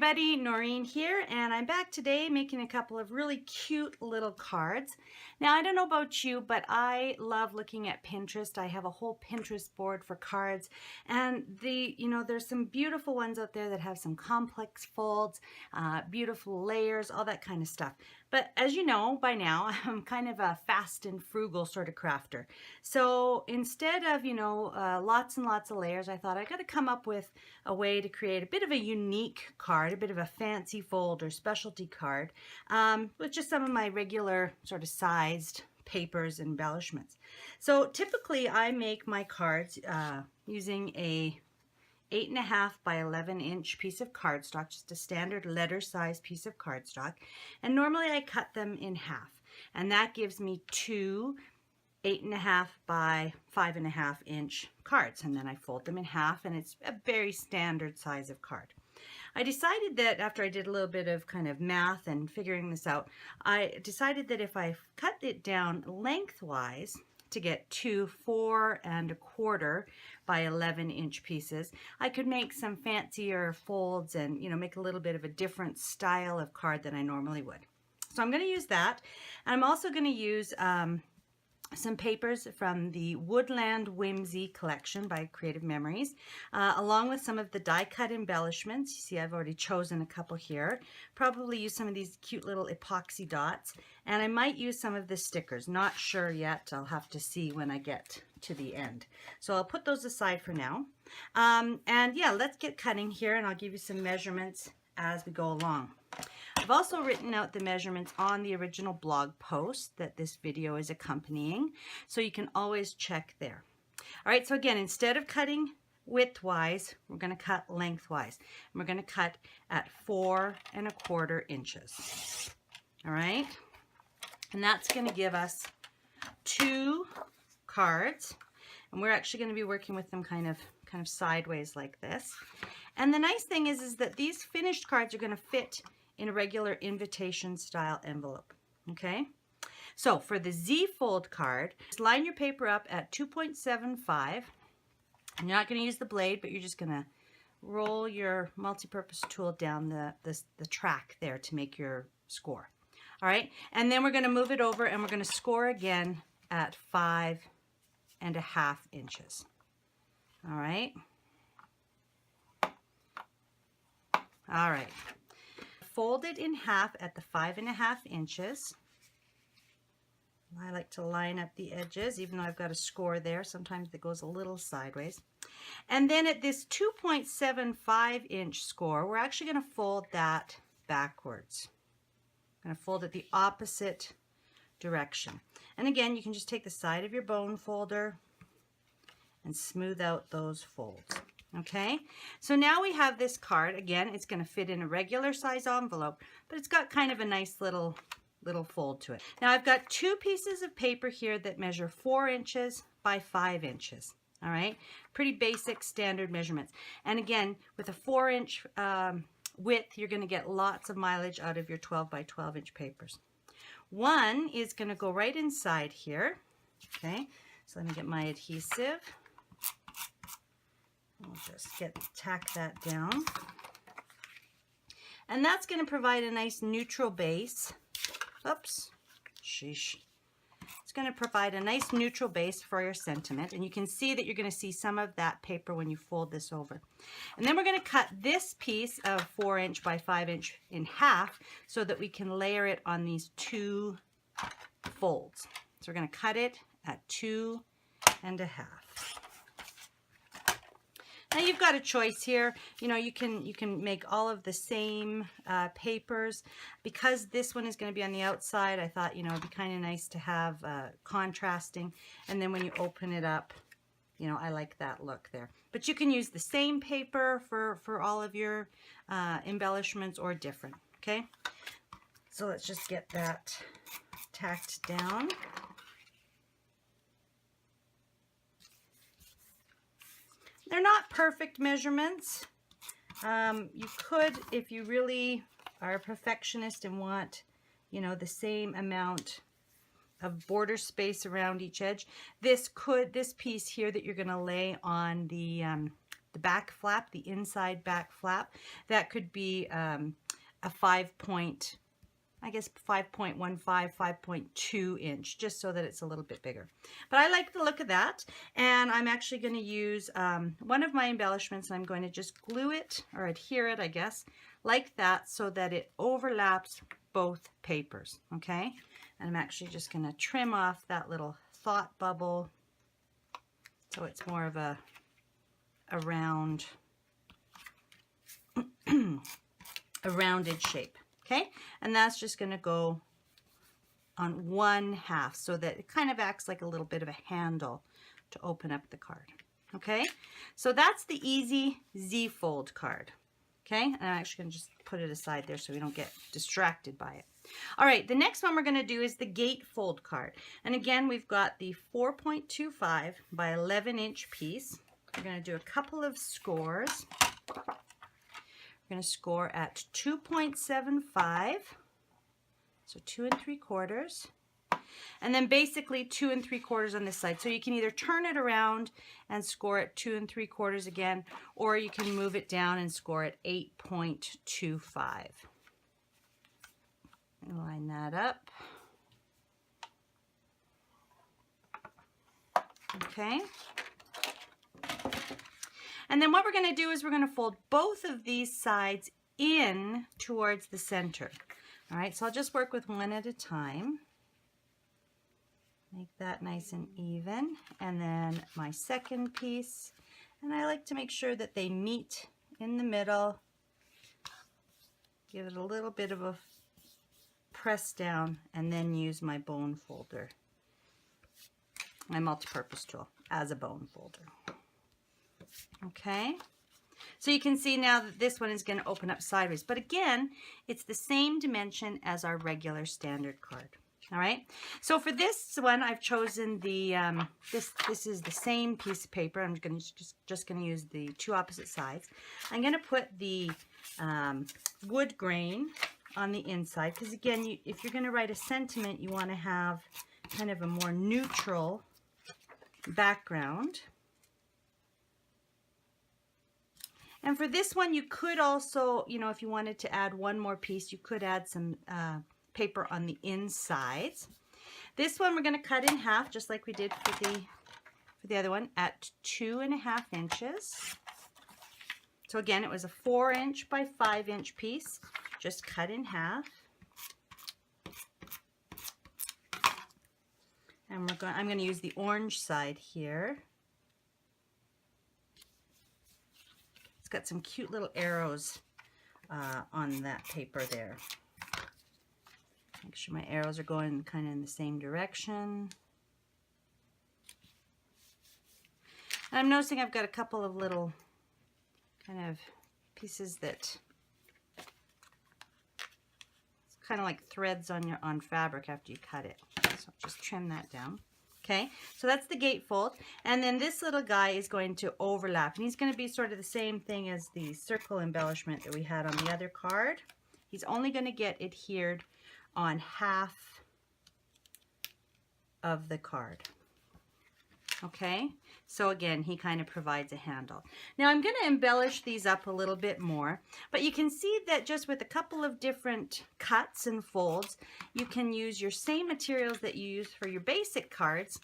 everybody, Noreen here, and I'm back today making a couple of really cute little cards. Now, I don't know about you, but I love looking at Pinterest. I have a whole Pinterest board for cards, and there's some beautiful ones out there that have some complex folds, beautiful layers, all that kind of stuff. But as you know by now, I'm kind of a fast and frugal sort of crafter. So instead of, lots and lots of layers, I thought I got to come up with a way to create a bit of a unique card, a bit of a fancy fold or specialty card, with just some of my regular sort of sized papers and embellishments. So typically I make my cards using a 8.5 by 11 inch piece of cardstock, just a standard letter size piece of cardstock, and normally I cut them in half, and that gives me two 8.5 by 5.5 inch cards, and then I fold them in half, and it's a very standard size of card. I decided that after I did a little bit of kind of math and figuring this out, I decided that if I cut it down lengthwise to get two 4.25 by 11 inch pieces, I could make some fancier folds and make a little bit of a different style of card than I normally would. So I'm going to use that. I'm also going to use some papers from the Woodland Whimsy Collection by Creative Memories, along with some of the die cut embellishments. You see I've already chosen a couple here. Probably use some of these cute little epoxy dots, and I might use some of the stickers. Not sure yet. I'll have to see when I get to the end. So I'll put those aside for now. And yeah, let's get cutting here, and I'll give you some measurements as we go along. I've also written out the measurements on the original blog post that this video is accompanying, so you can always check there. All right, so again, instead of cutting widthwise, we're going to cut lengthwise. And we're going to cut at 4.25 inches. All right, and that's going to give us two cards, and we're actually going to be working with them kind of sideways like this. And the nice thing is that these finished cards are going to fit in a regular invitation style envelope. Okay, so for the Z-Fold card, just line your paper up at 2.75. You're not going to use the blade, but you're just going to roll your multi-purpose tool down the track there to make your score. All right, and then we're going to move it over and we're going to score again at 5.5 inches. All right. All right. Fold it in half at the 5.5 inches. I like to line up the edges, even though I've got a score there. Sometimes it goes a little sideways. And then at this 2.75 inch score, we're actually going to fold that backwards. I'm going to fold it the opposite direction. And again, you can just take the side of your bone folder and smooth out those folds. Okay, so now we have this card. Again, it's going to fit in a regular size envelope, but it's got kind of a nice little fold to it. Now I've got two pieces of paper here that measure 4 inches by 5 inches. All right, pretty basic standard measurements. And again, with a 4-inch width, you're going to get lots of mileage out of your 12 by 12 inch papers. One is going to go right inside here. Okay, so let me get my adhesive. I'll just tack that down. And that's going to provide a nice neutral base. Oops, sheesh. It's going to provide a nice neutral base for your sentiment. And you can see that you're going to see some of that paper when you fold this over. And then we're going to cut this piece of 4 inch by 5 inch in half so that we can layer it on these two folds. So we're going to cut it at 2.5. Now you've got a choice here. You can make all of the same papers. Because this one is going to be on the outside, I thought it'd be kind of nice to have contrasting. And then when you open it up, I like that look there. But you can use the same paper for all of your embellishments or different. Okay, so let's just get that tacked down. They're not perfect measurements. You could, if you really are a perfectionist and want, the same amount of border space around each edge, this piece here that you're going to lay on the back flap, the inside back flap. That could be a 5.15, 5.2 inch, just so that it's a little bit bigger. But I like the look of that, and I'm actually going to use one of my embellishments, and I'm going to just glue it, or adhere it, I guess, like that, so that it overlaps both papers, okay? And I'm actually just going to trim off that little thought bubble, so it's more of a round, a rounded shape. Okay, and that's just going to go on one half so that it kind of acts like a little bit of a handle to open up the card. Okay, so that's the Easy Z-Fold card. Okay, and I'm actually going to just put it aside there so we don't get distracted by it. All right, the next one we're going to do is the Gatefold card. And again, we've got the 4.25 by 11 inch piece. We're going to do a couple of scores. We're going to score at 2.75, so 2 3/4, and then basically 2 3/4 on this side. So you can either turn it around and score at 2 3/4 again, or you can move it down and score at 8.25. Line that up. Okay. And then what we're going to do is we're going to fold both of these sides in towards the center. All right, so I'll just work with one at a time. Make that nice and even. And then my second piece. And I like to make sure that they meet in the middle. Give it a little bit of a press down, and then use my bone folder, my multi-purpose tool, as a bone folder. Okay, so you can see now that this one is going to open up sideways, but again, it's the same dimension as our regular standard card. All right, so for this one, I've chosen the this is the same piece of paper. I'm going to just going to use the two opposite sides. I'm going to put the wood grain on the inside, because again, if you're going to write a sentiment, you want to have kind of a more neutral background. And for this one, you could also, you know, if you wanted to add one more piece, you could add some paper on the insides. This one we're going to cut in half, just like we did for the other one, at 2.5 inches. So again, it was a 4 inch by 5 inch piece, just cut in half. And I'm going to use the orange side here. It's got some cute little arrows on that paper there. Make sure my arrows are going kind of in the same direction. And I'm noticing I've got a couple of little kind of pieces that it's kind of like threads on fabric after you cut it. So just trim that down. Okay, so that's the gatefold, and then this little guy is going to overlap, and he's going to be sort of the same thing as the circle embellishment that we had on the other card. He's only going to get adhered on half of the card. Okay, so again, he kind of provides a handle. Now I'm going to embellish these up a little bit more, but you can see that just with a couple of different cuts and folds, you can use your same materials that you use for your basic cards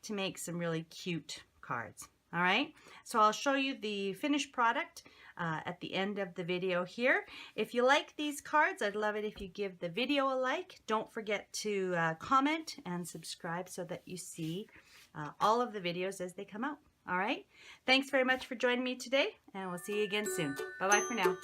to make some really cute cards. All right, so I'll show you the finished product at the end of the video here. If you like these cards, I'd love it if you give the video a like. Don't forget to comment and subscribe so that you see all of the videos as they come out. All right, thanks very much for joining me today, and we'll see you again soon. Bye-bye for now.